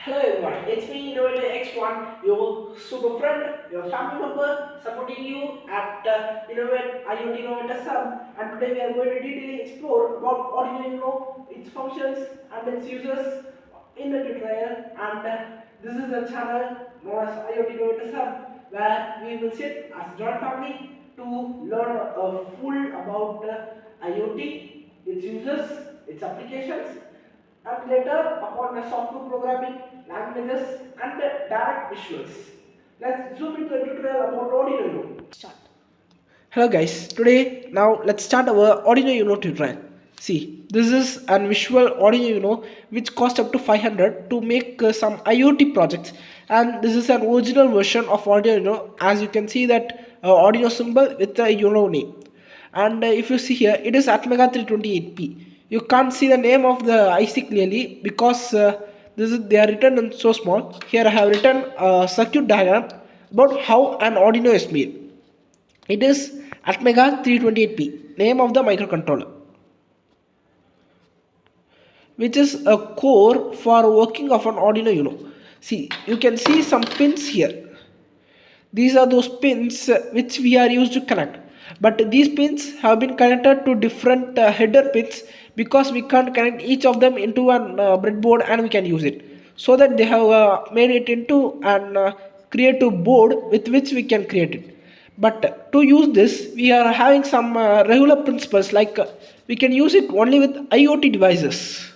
Hello everyone, it's me Innovator X1, your super friend, your family member, supporting you at IoT Innovators Hub, and today we are going to detailly explore about Arduino, its functions and its users in the tutorial. And this is the channel known as IoT Innovators Hub, where we will sit as a joint family to learn full about IoT, its users, its applications, and later upon the software programming languages and direct visuals. Let's zoom into the tutorial about Arduino. Start. Hello guys, today now let's start our Arduino Uno tutorial. See, this is a visual Arduino Uno which cost up to 500 to make some IoT projects, and this is an original version of Arduino Uno. As you can see that Arduino symbol with the Uno name, and if you see here it is Atmega 328p. You can't see the name of the IC clearly because they are written in so small. Here I have written a circuit diagram about how an Arduino is made. It is Atmega 328p, name of the microcontroller, which is a core for working of an Arduino Uno. See, you can see some pins here. These are those pins which we are used to connect, but these pins have been connected to different header pins because we can't connect each of them into a breadboard and we can use it, so that they have made it into an creative board with which we can create it. But to use this we are having some regular principles, like we can use it only with IoT devices.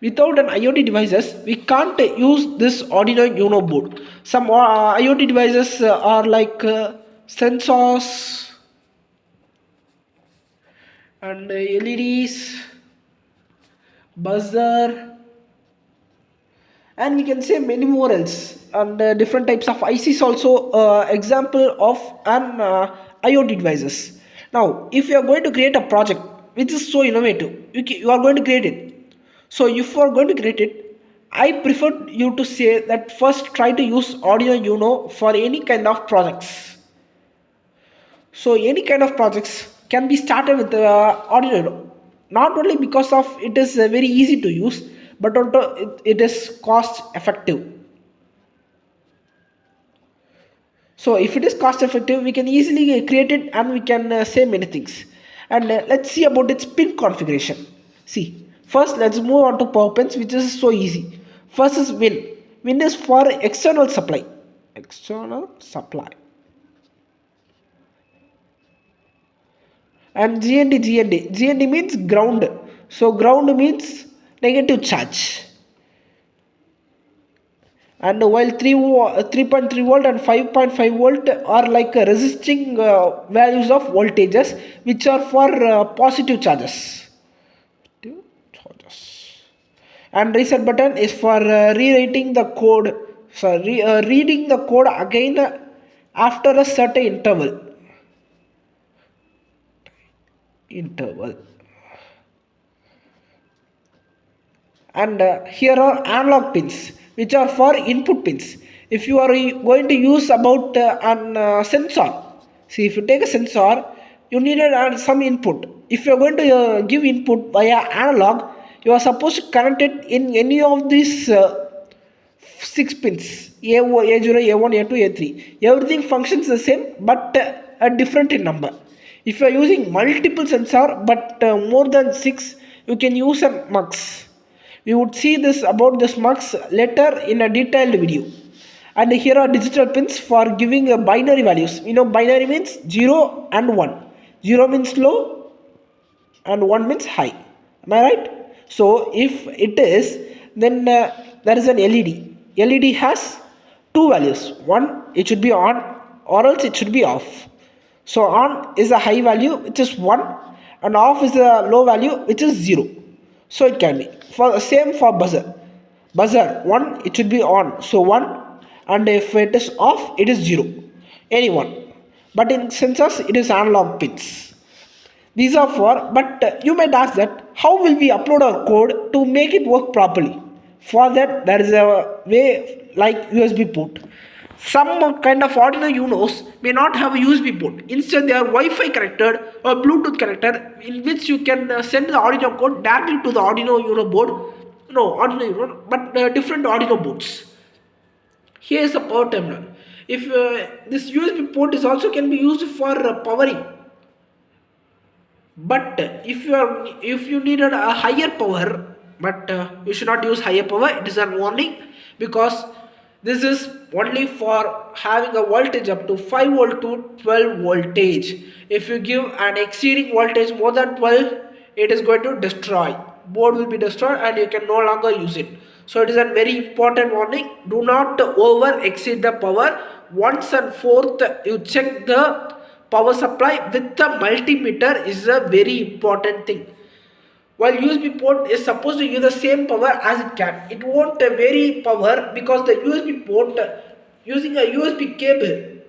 Without an IoT devices, we can't use this Arduino Uno board. Some IoT devices are like sensors and LEDs, buzzer, and we can say many more else. And different types of ICs also example of an IoT devices. Now, if you are going to create a project which is so innovative, you are going to create it. So if you are going to create it, I prefer you to say that first try to use Arduino Uno for any kind of projects. So any kind of projects can be started with Arduino, not only because of it is very easy to use, but also it is cost effective. So if it is cost effective, we can easily create it and we can say many things. And let's see about its pin configuration. See, first let's move on to power pins, which is so easy. First is win. Win is for external supply. External supply. And GND means ground. So ground means negative charge. And while 3.3 volt and 5.5 volt are like resisting values of voltages, which are for positive charges. And reset button is for rewriting the code, reading the code again after a certain interval. And here are analog pins, which are for input pins. If you are going to use about an sensor, see, if you take a sensor, you needed some input. If you are going to give input via analog, you are supposed to connect it in any of these 6 pins, A0, A1, A2, A3. Everything functions the same, but different in number. If you are using multiple sensor but more than 6, you can use a mux. We would see this about this mux later in a detailed video. And here are digital pins for giving binary values. You know, binary means 0 and 1. 0 means low and 1 means high. Am I right? So if it is, then there is an LED. LED has two values. One, it should be on, or else it should be off. So on is a high value, which is 1, and off is a low value, which is 0. So it can be for same for buzzer. Buzzer 1, it should be on, so 1, and if it is off, it is 0. Any one. But in sensors, it is analog pins. These are for, but you might ask that how will we upload our code to make it work properly? For that, there is a way like USB port. Some kind of Arduino Unos may not have a USB port. Instead, they are Wi-Fi connected or Bluetooth connected, in which you can send the Arduino code directly to the Arduino Uno board no Arduino, but different Arduino boards. Here is a power terminal. If this USB port is also can be used for powering, but if you needed a higher power, but you should not use higher power. It is a warning, because this is only for having a voltage up to 5 volt to 12 voltage. If you give an exceeding voltage more than 12, it is going to destroy, board will be destroyed and you can no longer use it. So it is a very important warning. Do not over exceed the power. Once and fourth, you check the power supply with the multimeter is a very important thing. While USB port is supposed to use the same power as it can, it won't vary power, because the USB port using a USB cable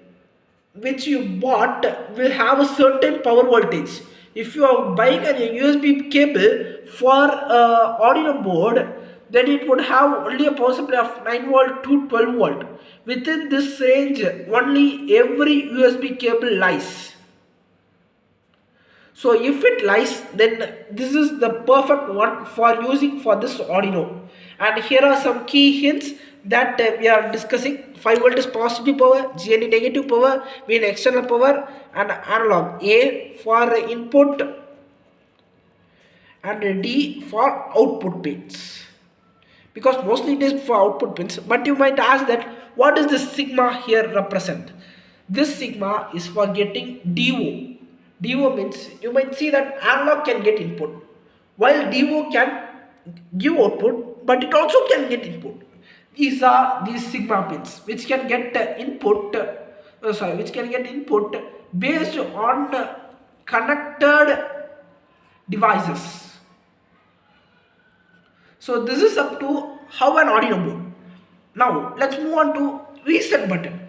which you bought will have a certain power voltage. If you are buying a USB cable for Arduino board, then it would have only a power supply of 9 volt to 12 volt. Within this range, only every USB cable lies. So if it lies, then this is the perfect one for using for this Arduino. And here are some key hints that we are discussing. 5 volt is positive power, GND negative power, V in external power, and analog. A for input and D for output pins, because mostly it is for output pins. But you might ask that what does this sigma here represent? This sigma is for getting DO. DO means, you might see that analog can get input, while DO can give output, but it also can get input. These are these sigma pins which can get input, which can get input based on connected devices. So this is up to how an Arduino board. Now let's move on to reset button.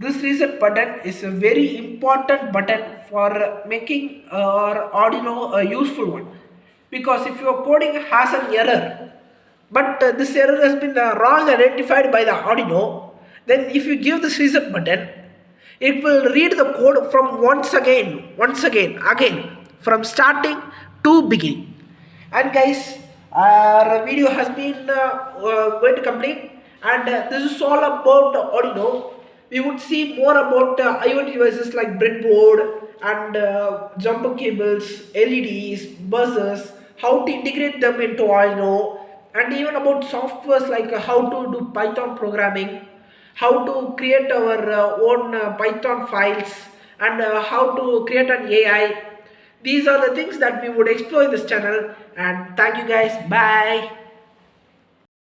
This reset button is a very important button for making our Arduino a useful one, because if your coding has an error, but this error has been wrong identified by the Arduino, then if you give this reset button, it will read the code from once again, from starting to beginning. And guys, our video has been going to complete, and this is all about Arduino. We would see more about IoT devices like breadboard and jumper cables, LEDs, buzzers, how to integrate them into Arduino, and even about softwares like how to do Python programming, how to create our own Python files, and how to create an AI. These are the things that we would explore in this channel. And thank you guys. Bye.